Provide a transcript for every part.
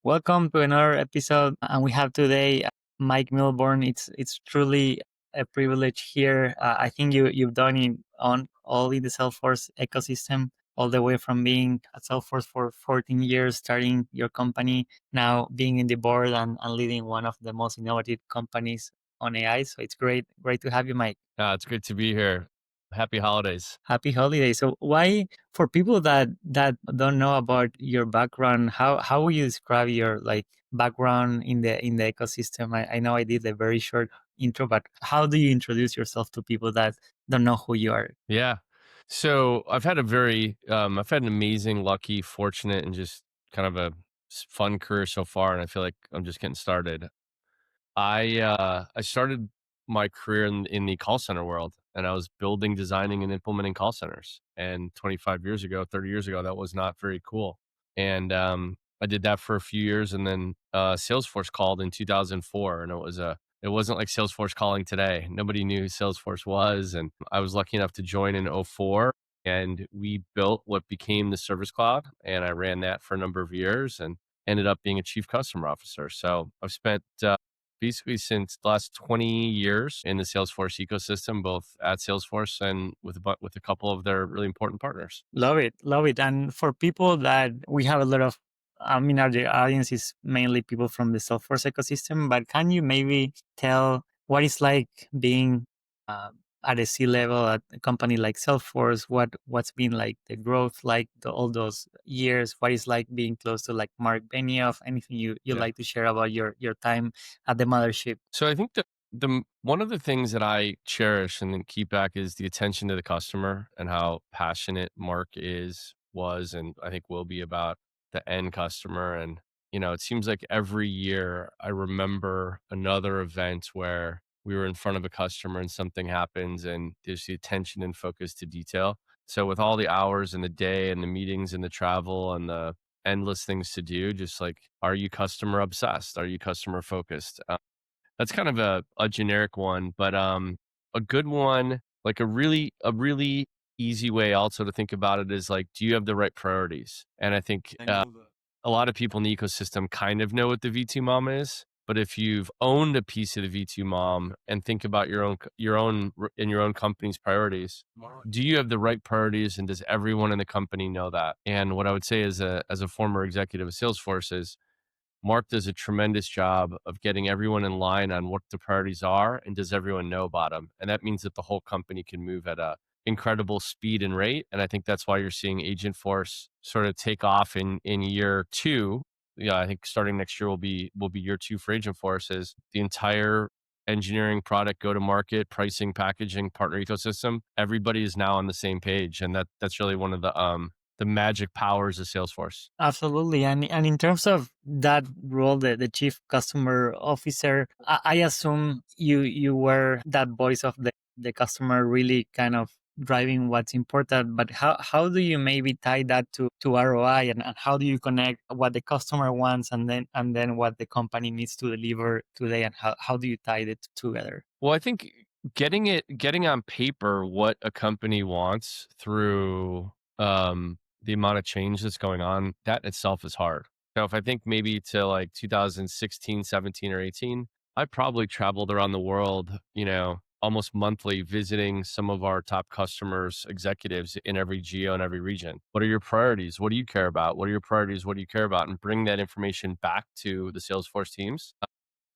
Welcome to another episode, and we have today Mike Milburn. It's truly a privilege here. I think you've done it on all in the Salesforce ecosystem, all the way from being at Salesforce for 14 years, starting your company, now being in the board and leading one of the most innovative companies on AI. So it's great to have you, Mike. It's great to be here. Happy holidays. Happy holidays. So why, for people that don't know about your background, how would you describe your background in the ecosystem? I know I did a very short intro, but how do you introduce yourself to people that don't know who you are? Yeah. So I've had an amazing, lucky, fortunate, and just kind of a fun career so far. And I feel like I'm just getting started. I started my career in the call center world, and I was building, designing, and implementing call centers. And 25 years ago, 30 years ago, that was not very cool. And I did that for a few years, and then Salesforce called in 2004, and it wasn't like Salesforce calling today. Nobody knew who Salesforce was, and I was lucky enough to join in '04, and we built what became the Service Cloud, and I ran that for a number of years, and ended up being a chief customer officer. So I've spent basically since the last 20 years in the Salesforce ecosystem, both at Salesforce and with a couple of their really important partners. Love it, love it. And for people that we have a lot of, I mean, our audience is mainly people from the Salesforce ecosystem, but can you maybe tell what it's like being uh, at a C level at a company like Salesforce? What's been like the growth, like all those years? What is like being close to like Mark Benioff? Anything you Yeah. like to share about your time at the mothership? So I think that the one of the things that I cherish and then keep back is the attention to the customer and how passionate Mark was, and I think will be about the end customer. And it seems like every year I remember another event where we were in front of a customer and something happens, and there's the attention and focus to detail. So with all the hours in the day and the meetings and the travel and the endless things to do, just like, are you customer obsessed? Are you customer focused? That's kind of a generic one, but a good one, like a really easy way also to think about it is like, do you have the right priorities? And I think a lot of people in the ecosystem kind of know what the V2 mom is, but if you've owned a piece of the V2 mom and think about your own company's priorities, do you have the right priorities, and does everyone in the company know that? And what I would say as a former executive of Salesforce is Mark does a tremendous job of getting everyone in line on what the priorities are, and does everyone know about them? And that means that the whole company can move at a incredible speed and rate. And I think that's why you're seeing Agentforce sort of take off in year two. Yeah, I think starting next year will be year two for Agentforce. Is the entire engineering, product, go to market, pricing, packaging, partner ecosystem. Everybody is now on the same page, and that's really one of the magic powers of Salesforce. Absolutely. And in terms of that role, the chief customer officer, I assume you were that voice of the customer, really kind of driving what's important. But how do you maybe tie that to ROI, and how do you connect what the customer wants and then what the company needs to deliver today, and how do you tie it together? Well, I think getting on paper what a company wants through the amount of change that's going on, that in itself is hard. So if I think maybe to like 2016, 17, or 18, I probably traveled around the world, almost monthly, visiting some of our top customers, executives in every geo and every region. What are your priorities? What do you care about? What are your priorities? What do you care about? And bring that information back to the Salesforce teams.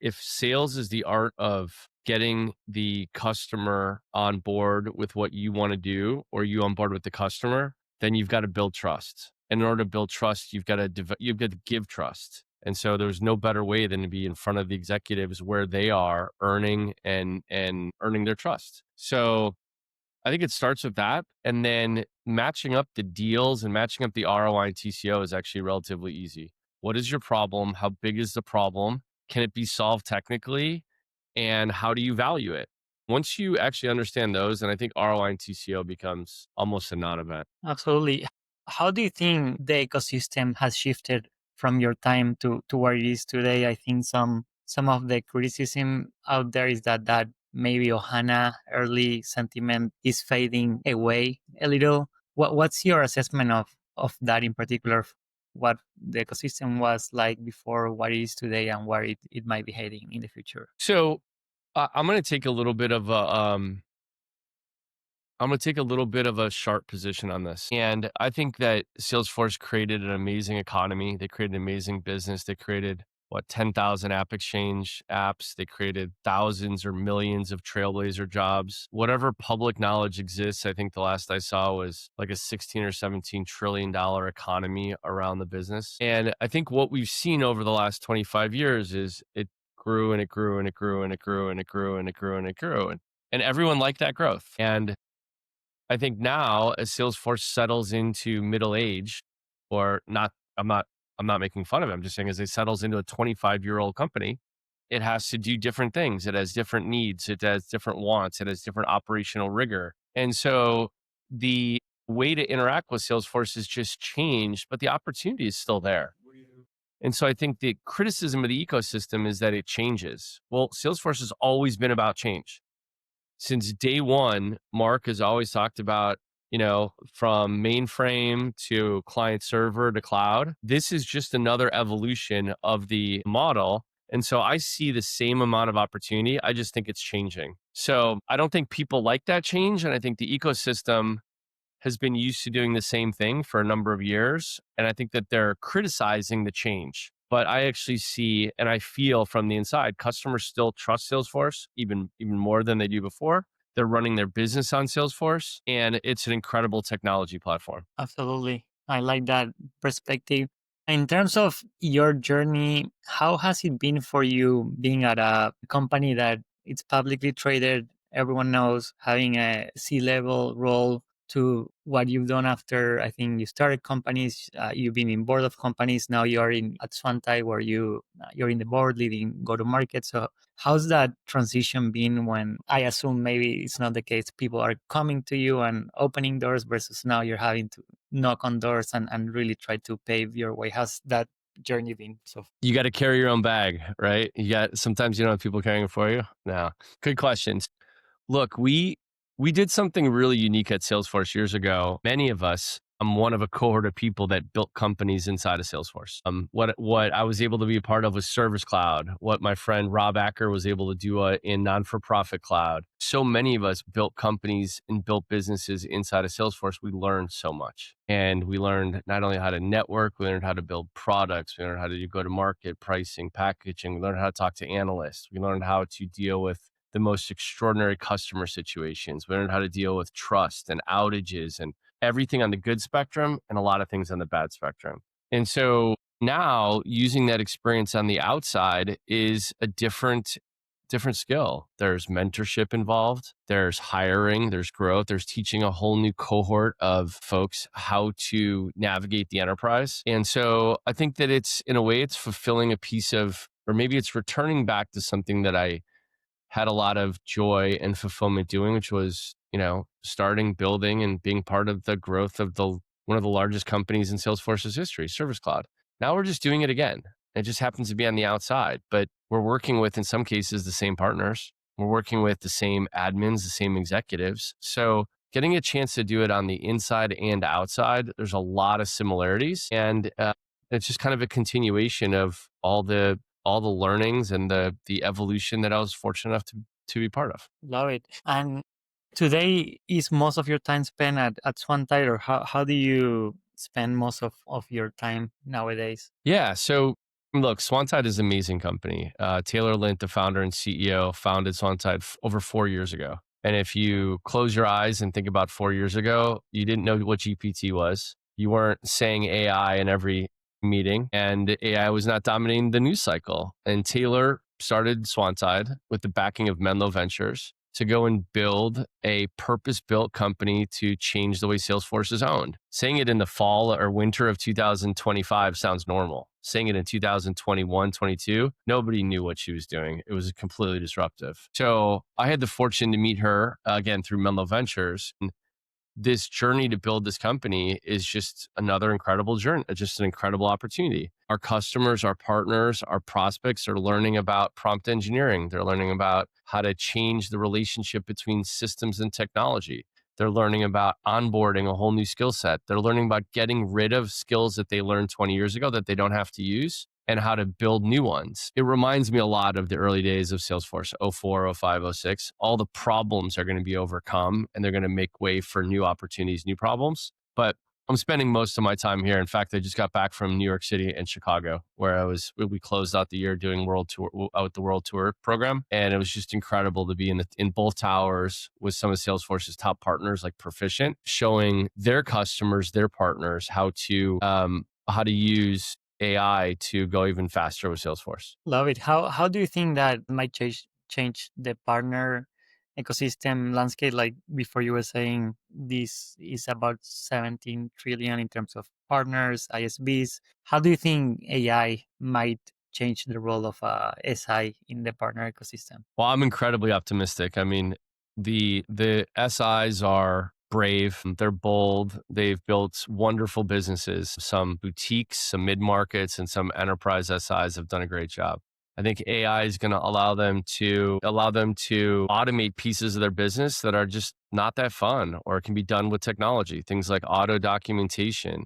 If sales is the art of getting the customer on board with what you want to do, or you on board with the customer, then you've got to build trust. And in order to build trust, you've got to give trust. And so there's no better way than to be in front of the executives where they are earning and earning their trust. So I think it starts with that. And then matching up the deals and matching up the ROI and TCO is actually relatively easy. What is your problem? How big is the problem? Can it be solved technically? And how do you value it? Once you actually understand those, and I think ROI and TCO becomes almost a non-event. Absolutely. How do you think the ecosystem has shifted from your time to where it is today? I think some of the criticism out there is that maybe Ohana early sentiment is fading away a little. What's your assessment of that in particular? what the ecosystem was like before, what it is today, and where it might be heading in the future. So I'm going to take a little bit of a I'm going to take a little bit of a sharp position on this. And I think that Salesforce created an amazing economy. They created an amazing business. They created, what, 10,000 app exchange apps. They created thousands or millions of trailblazer jobs. Whatever public knowledge exists, I think the last I saw was like a 16 or $17 trillion economy around the business. And I think what we've seen over the last 25 years is it grew and it grew and it grew and it grew and it grew and it grew and it grew. And everyone liked that growth. And I think now as Salesforce settles into middle age, or not, I'm not making fun of it. I'm just saying as it settles into a 25-year-old company, it has to do different things. It has different needs. It has different wants. It has different operational rigor. And so the way to interact with Salesforce has just changed, but the opportunity is still there. And so I think the criticism of the ecosystem is that it changes. Well, Salesforce has always been about change since day one. Mark has always talked about, from mainframe to client server to cloud. This is just another evolution of the model. And so I see the same amount of opportunity. I just think it's changing. So I don't think people like that change. And I think the ecosystem has been used to doing the same thing for a number of years. And I think that they're criticizing the change. But I actually see and I feel from the inside, customers still trust Salesforce even more than they do before. They're running their business on Salesforce, and it's an incredible technology platform. Absolutely. I like that perspective. In terms of your journey, how has it been for you being at a company that it's publicly traded, everyone knows, having a C-level role to what you've done after I think you started companies, you've been in board of companies, now you're in at Swanside where you're in the board leading go to market. So how's that transition been when I assume maybe it's not the case, people are coming to you and opening doors versus now you're having to knock on doors and really try to pave your way? How's that journey been so far? You got to carry your own bag, right? Sometimes you don't have people carrying it for you. No, good questions. Look, we did something really unique at Salesforce years ago. Many of us, I'm one of a cohort of people that built companies inside of Salesforce. What I was able to be a part of was Service Cloud. What my friend Rob Acker was able to do in non-for-profit cloud. So many of us built companies and built businesses inside of Salesforce. We learned so much, and we learned not only how to network, we learned how to build products, we learned how to do go-to-market, pricing, packaging. We learned how to talk to analysts. We learned how to deal with the most extraordinary customer situations. We learned how to deal with trust and outages and everything on the good spectrum and a lot of things on the bad spectrum. And so now using that experience on the outside is a different skill. There's mentorship involved, there's hiring, there's growth, there's teaching a whole new cohort of folks how to navigate the enterprise. And so I think that it's, in a way, it's fulfilling a piece of, or maybe it's returning back to something that I had a lot of joy and fulfillment doing, which was, starting, building, and being part of the growth of one of the largest companies in Salesforce's history, Service Cloud. Now we're just doing it again. It just happens to be on the outside, but we're working with, in some cases, the same partners. We're working with the same admins, the same executives. So getting a chance to do it on the inside and outside, there's a lot of similarities. And it's just kind of a continuation of all the learnings and the evolution that I was fortunate enough to be part of. Love it. And today, is most of your time spent at Swanside, or how do you spend most of your time nowadays? Yeah. So look, Swanside is an amazing company. Taylor Lint, the founder and CEO, founded Swanside over 4 years ago. And if you close your eyes and think about 4 years ago, you didn't know what GPT was. You weren't saying AI in every meeting, and AI was not dominating the news cycle. And Taylor started Swanside with the backing of Menlo Ventures to go and build a purpose-built company to change the way Salesforce is owned. Saying it in the fall or winter of 2025 sounds normal. Saying it in 2021, 22, nobody knew what she was doing. It was completely disruptive. So I had the fortune to meet her again through Menlo Ventures. And this journey to build this company is just another incredible journey, just an incredible opportunity. Our customers, our partners, our prospects are learning about prompt engineering. They're learning about how to change the relationship between systems and technology. They're learning about onboarding a whole new skill set. They're learning about getting rid of skills that they learned 20 years ago that they don't have to use and how to build new ones. It reminds me a lot of the early days of Salesforce, '04, '05, '06. All the problems are going to be overcome and they're going to make way for new opportunities, new problems. But I'm spending most of my time here. In fact, I just got back from New York City and Chicago, where we closed out the year doing the world tour program, and it was just incredible to be in both towers with some of Salesforce's top partners like Proficient, showing their customers, their partners how to use AI to go even faster with Salesforce. Love it. How do you think that might change the partner ecosystem landscape? Like before, you were saying this is about 17 trillion in terms of partners, ISVs. How do you think AI might change the role of SI in the partner ecosystem? Well, I'm incredibly optimistic. I mean, the SIs are brave, they're bold, they've built wonderful businesses. Some boutiques, some mid-markets, and some enterprise SIs have done a great job. I think AI is going to allow them to automate pieces of their business that are just not that fun or can be done with technology. Things like auto documentation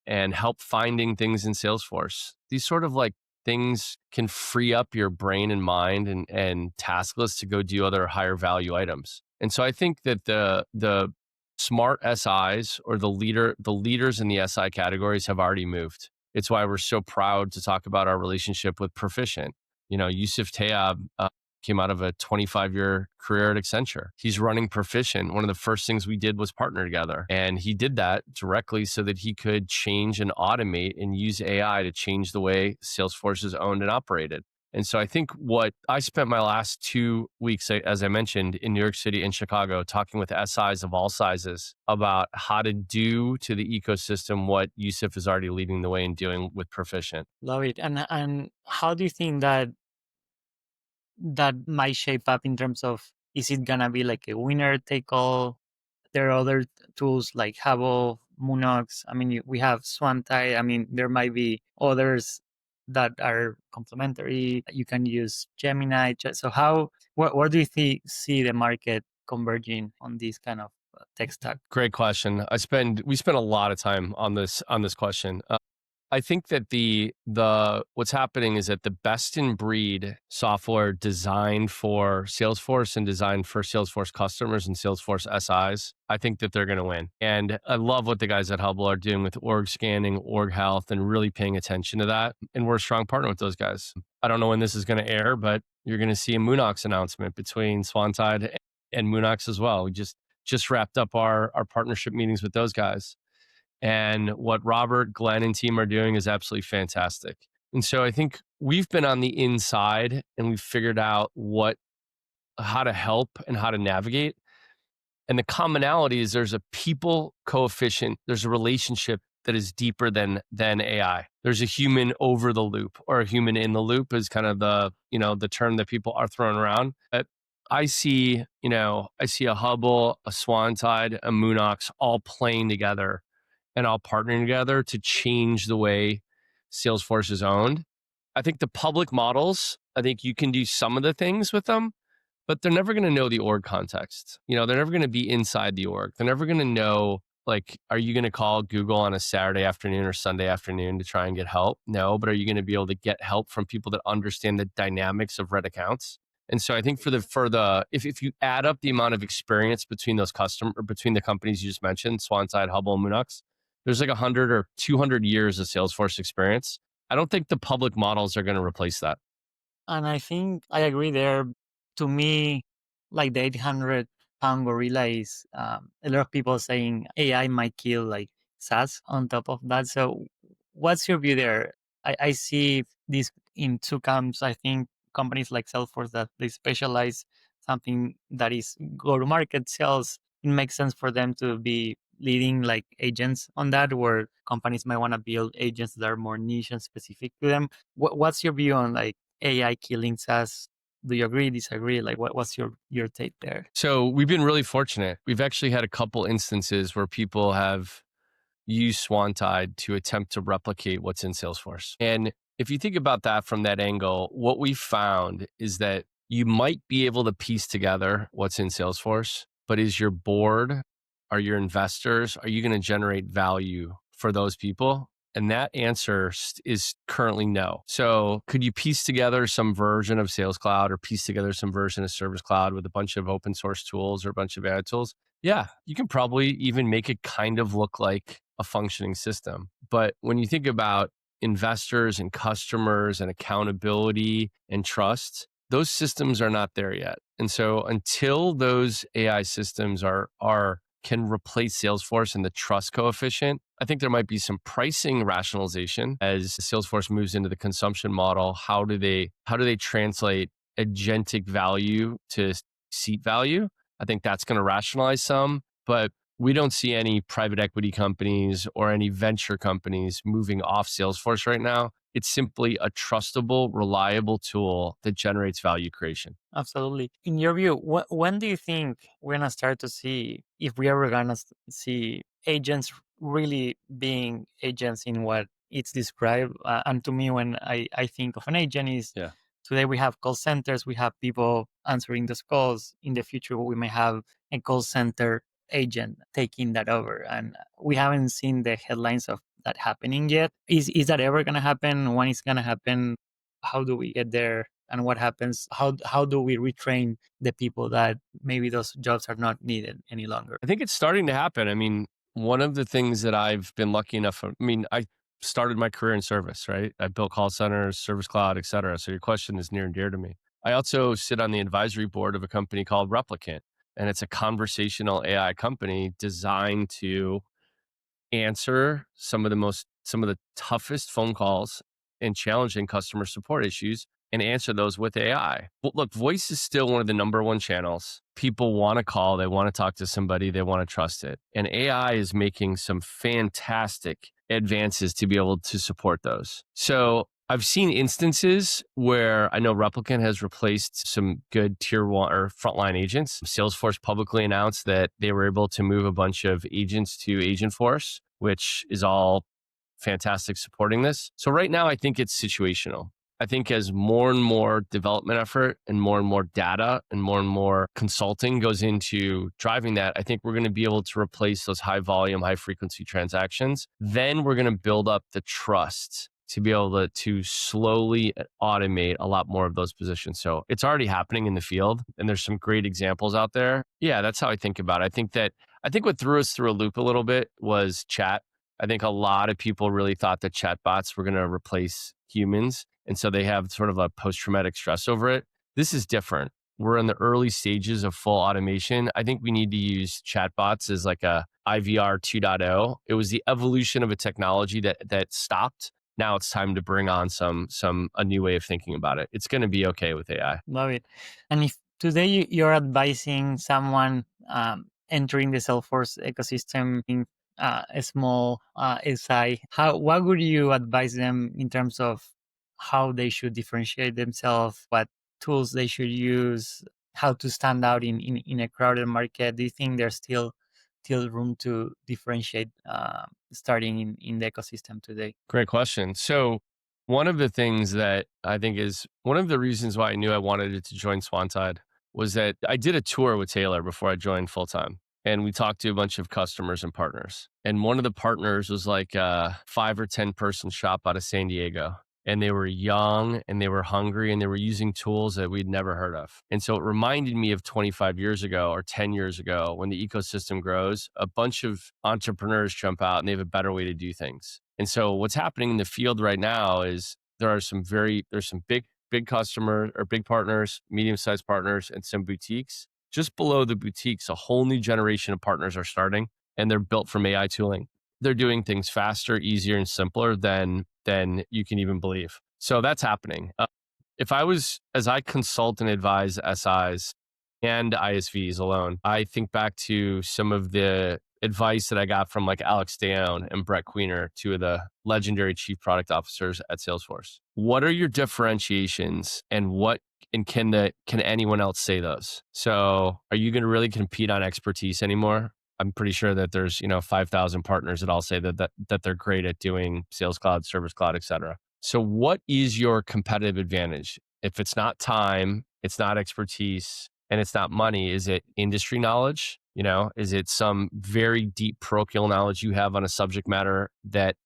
and help finding things in Salesforce. These sort of like things can free up your brain and mind and task lists to go do other higher value items. And so I think that the smart SIs or the leaders in the SI categories have already moved. It's why we're so proud to talk about our relationship with Proficient. Yusuf Tayab came out of a 25-year career at Accenture. He's running Proficient. One of the first things we did was partner together. And he did that directly so that he could change and automate and use AI to change the way Salesforce is owned and operated. And so I think what I spent my last 2 weeks, as I mentioned, in New York City and Chicago, talking with SIs of all sizes about how to do to the ecosystem what Yusuf is already leading the way in doing with Proficient. Love it. And how do you think that might shape up in terms of, is it gonna be like a winner take all? There are other tools like Habo, Munox. I mean, we have Swanside. I mean, there might be others that are complementary. You can use Gemini. So where do you see the market converging on this kind of tech stack? Great question. We spend a lot of time on this question. I think that the what's happening is that the best in breed software designed for Salesforce and designed for Salesforce customers and Salesforce SIs, I think that they're going to win. And I love what the guys at Hubble are doing with org scanning, org health, and really paying attention to that. And we're a strong partner with those guys. I don't know when this is going to air, but you're going to see a Munox announcement between Swanside and Munox as well. We just wrapped up our partnership meetings with those guys. And what Robert, Glenn, and team are doing is absolutely fantastic. And so I think we've been on the inside and we've figured out how to help and how to navigate. And the commonality is there's a people coefficient, there's a relationship that is deeper than AI. There's a human over the loop, or a human in the loop is kind of the term that people are throwing around. But I see a Hubble, a Swanside, a Munox all playing together and all partnering together to change the way Salesforce is owned. I think the public models, I think you can do some of the things with them, but they're never going to know the org context. They're never going to be inside the org. They're never going to know, like, are you going to call Google on a Saturday afternoon or Sunday afternoon to try and get help? No, but are you going to be able to get help from people that understand the dynamics of red accounts? And so I think if you add up the amount of experience between between the companies you just mentioned, Swanside, Hubble, and Munox, there's like 100 or 200 years of Salesforce experience. I don't think the public models are going to replace that. And I think I agree there. To me, like the 800-pound gorilla is a lot of people saying AI might kill like SaaS on top of that. So what's your view there? I see this in two camps. I think companies like Salesforce that they specialize something that is go-to-market sales. It makes sense for them to be leading like agents on that, where companies might want to build agents that are more niche and specific to them. What's your view on like AI killing SaaS? Do you agree, disagree? Like, what's your take there? So we've been really fortunate. We've actually had a couple instances where people have used Swanside to attempt to replicate what's in Salesforce. And if you think about that from that angle, what we found is that you might be able to piece together what's in Salesforce, but is your board Are your investors? Are you going to generate value for those people? And that answer is currently no. So could you piece together some version of Sales Cloud or piece together some version of Service Cloud with a bunch of open source tools or a bunch of AI tools? Yeah, you can probably even make it kind of look like a functioning system. But when you think about investors and customers and accountability and trust, those systems are not there yet. And so until those AI systems can replace Salesforce and the trust coefficient, I think there might be some pricing rationalization as Salesforce moves into the consumption model. How do they translate agentic value to seat value? I think that's going to rationalize some, but we don't see any private equity companies or any venture companies moving off Salesforce right now. It's simply a trustable, reliable tool that generates value creation. Absolutely. In your view, when do you think we're gonna start to see, if we ever gonna see agents really being agents in what it's described? And to me, when I think of an agent, is Yeah. today we have call centers, we have people answering those calls. In the future, we may have a call center agent taking that over, and we haven't seen the headlines of that happening yet. Is that ever gonna happen? When it's gonna happen? How do we get there? And what happens, how do we retrain the people that maybe those jobs are not needed any longer? I think it's starting to happen. I mean, one of the things that I've been lucky enough, I started my career in service, right? I built call centers, service cloud, et cetera. So your question is near and dear to me. I also sit on the advisory board of a company called Replicant, and it's a conversational AI company designed to answer some of the toughest phone calls and challenging customer support issues and answer those with AI. Well, look, voice is still one of the number one channels. People want to call, they want to talk to somebody, they want to trust it. And AI is making some fantastic advances to be able to support those. So I've seen instances where I know Replicant has replaced some good tier one or frontline agents. Salesforce publicly announced that they were able to move a bunch of agents to Agentforce, which is all fantastic supporting this. So right now, I think it's situational. I think as more and more development effort and more data and more consulting goes into driving that, I think we're going to be able to replace those high volume, high frequency transactions. Then we're going to build up the trust to be able to slowly automate a lot more of those positions. So it's already happening in the field, and there's some great examples out there. Yeah, that's how I think about it. I think what threw us through a loop a little bit was chat. I think a lot of people really thought that chatbots were going to replace humans. And so they have sort of a post traumatic stress over it. This is different. We're in the early stages of full automation. I think we need to use chatbots as like a IVR 2.0. It was the evolution of a technology that stopped. Now it's time to bring on a new way of thinking about it. It's going to be okay with AI. Love it. And if today you're advising someone entering the Salesforce ecosystem in a small SI, what would you advise them in terms of how they should differentiate themselves, what tools they should use, how to stand out in a crowded market? Do you think there's still room to differentiate starting in the ecosystem today? Great question. So, one of the things that I think is one of the reasons why I knew I wanted to join Swanside was that I did a tour with Taylor before I joined full time. And we talked to a bunch of customers and partners. And one of the partners was like a 5 or 10 person shop out of San Diego. And they were young and they were hungry and they were using tools that we'd never heard of. And so it reminded me of 25 years ago or 10 years ago when the ecosystem grows, a bunch of entrepreneurs jump out and they have a better way to do things. And so what's happening in the field right now is there's some big customers or big partners, medium-sized partners, and some boutiques. Just below the boutiques, a whole new generation of partners are starting, and they're built from AI tooling. They're doing things faster, easier, and simpler than you can even believe. So that's happening. As I consult and advise SIs and ISVs alone, I think back to some of the advice that I got from like Alex Dayon and Brett Queener, two of the legendary chief product officers at Salesforce. What are your differentiations, and can anyone else say those? So are you going to really compete on expertise anymore? I'm pretty sure that there's 5,000 partners that all say that they're great at doing Sales Cloud, Service Cloud, et cetera. So what is your competitive advantage? If it's not time, it's not expertise, and it's not money. Is it industry knowledge? Is it some very deep parochial knowledge you have on a subject matter that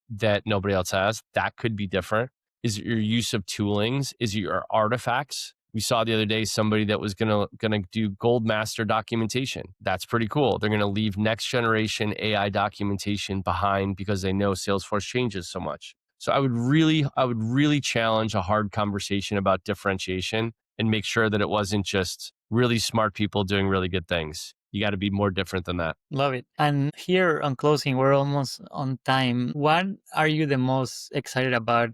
nobody else has? That could be different. Is it your use of toolings? Is it your artifacts? We saw the other day somebody that was gonna do gold master documentation. That's pretty cool. They're gonna leave next generation AI documentation behind because they know Salesforce changes so much. So I would really challenge a hard conversation about differentiation and make sure that it wasn't just really smart people doing really good things. You got to be more different than that. Love it. And here on closing, we're almost on time. What are you the most excited about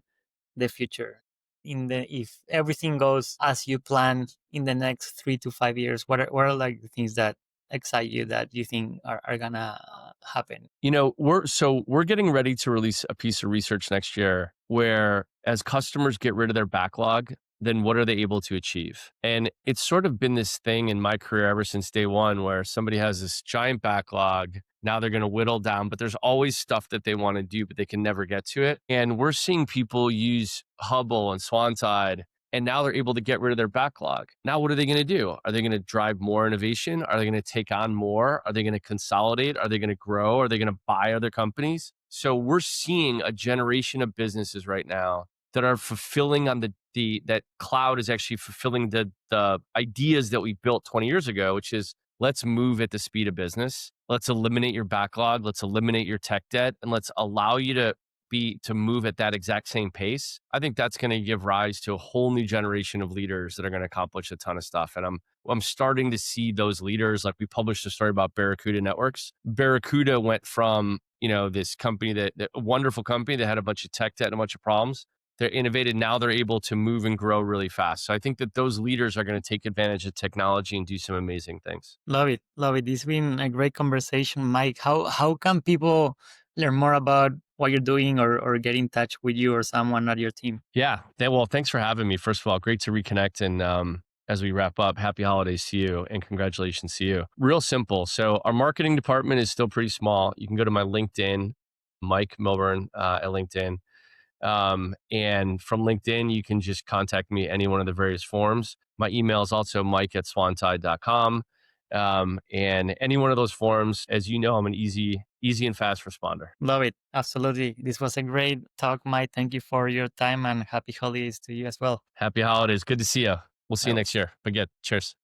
the future? If everything goes as you plan in the next 3 to 5 years, what are like the things that excite you that you think are gonna happen? We're getting ready to release a piece of research next year where as customers get rid of their backlog, then what are they able to achieve? And it's sort of been this thing in my career ever since day one where somebody has this giant backlog. Now they're going to whittle down, but there's always stuff that they want to do, but they can never get to it. And we're seeing people use Hubble and Swanside, and now they're able to get rid of their backlog. Now, what are they going to do? Are they going to drive more innovation? Are they going to take on more? Are they going to consolidate? Are they going to grow? Are they going to buy other companies? So we're seeing a generation of businesses right now that are fulfilling on that cloud is actually fulfilling the ideas that we built 20 years ago, which is let's move at the speed of business. Let's eliminate your backlog. Let's eliminate your tech debt, and let's allow you to move at that exact same pace. I think that's going to give rise to a whole new generation of leaders that are going to accomplish a ton of stuff. And I'm starting to see those leaders. Like we published a story about Barracuda Networks. Barracuda went from this company that a wonderful company that had a bunch of tech debt and a bunch of problems. They're innovated. Now they're able to move and grow really fast. So I think that those leaders are going to take advantage of technology and do some amazing things. Love it, love it. It's been a great conversation, Mike. How can people learn more about what you're doing or get in touch with you or someone at your team? Yeah. Well, thanks for having me. First of all, great to reconnect. And as we wrap up, happy holidays to you and congratulations to you. Real simple. So our marketing department is still pretty small. You can go to my LinkedIn, Mike Milburn at LinkedIn. And from LinkedIn, you can just contact me any one of the various forms. My email is also mike@swanside.com. And any one of those forms, as you know, I'm an easy and fast responder. Love it. Absolutely. This was a great talk, Mike. Thank you for your time and happy holidays to you as well. Happy holidays. Good to see you. We'll see you Bye. next year. But cheers.